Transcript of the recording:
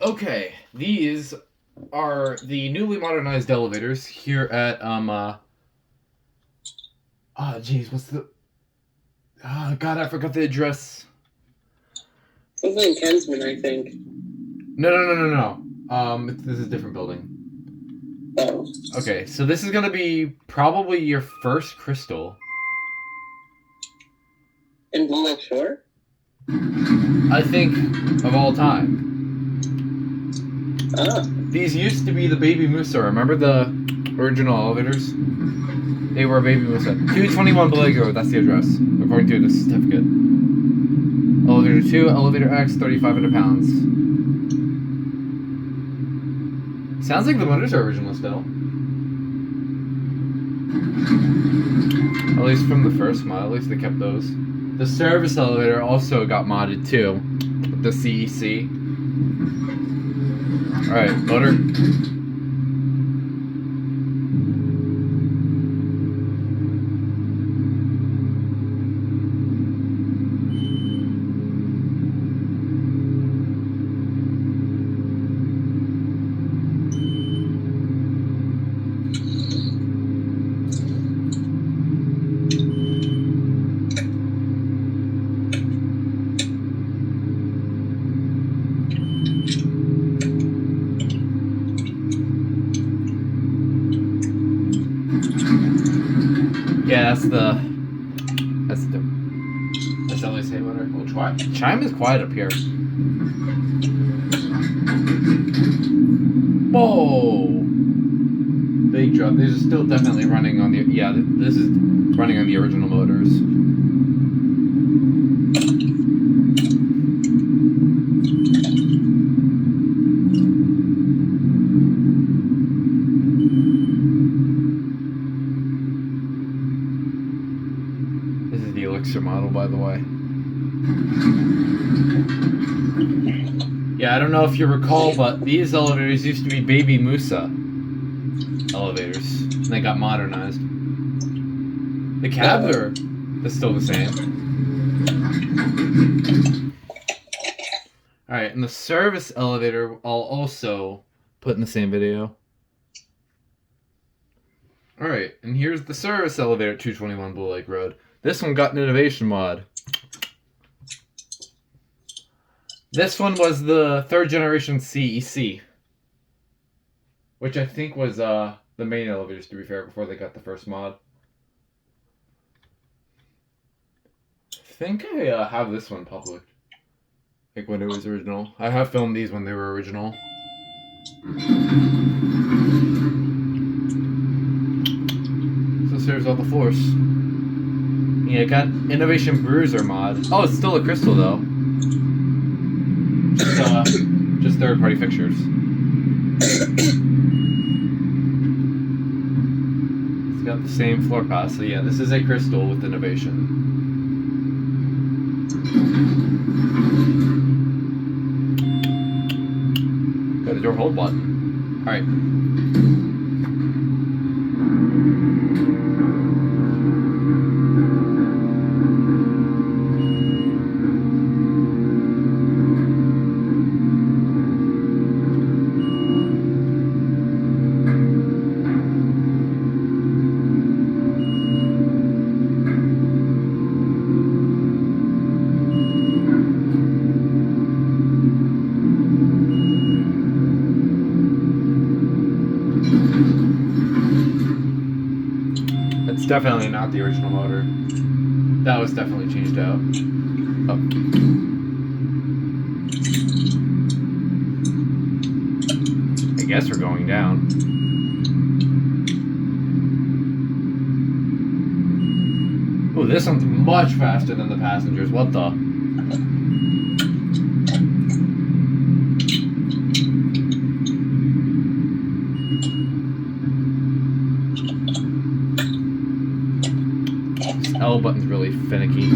Okay, these are the newly modernized elevators here at what's the God, I forgot the address. Something in Kensman, I think. No. This is a different building. Oh. Okay, so this is gonna be probably your first Krystal. In Blue Lake Shore? I think of all time. Ah. These used to be the Baby Musa. Remember the original elevators? They were Baby Musa. 221 Blake Road, that's the address, according to the certificate. Elevator 2, ElevatorX, 3,500 pounds. Sounds like the motors are original still. At least from the first mod, at least they kept those. The service elevator also got modded too, with the CEC. Alright, motor. Yeah, that's LSA motor. Well, Chime is quiet up here. Whoa! Big drop. These are still definitely running on the... Yeah, this is running on the original motors. This is the Elixir model, by the way. Yeah, I don't know if you recall, but these elevators used to be Baby Musa elevators, and they got modernized. The cabs are still the same. Alright, and the service elevator I'll also put in the same video. Alright, and here's the service elevator at 221 Blue Lake Road. This one got an innovation mod. This one was the 3rd generation CEC, which I think was the main elevators, to be fair, before they got the first mod. I think I have this one public, like when it was original. I have filmed these when they were original. So it serves all the floors. Yeah, it got Innovation Bruiser mod. Oh, it's still a Krystal though. Just third-party fixtures. It's got the same floor pass, so yeah, this is a Krystal with innovation. Got a door hold button. Alright. It's definitely not the original motor. That was definitely changed out. Oh. I guess we're going down. Oh, this one's much faster than the passengers. What the? This L button's really finicky.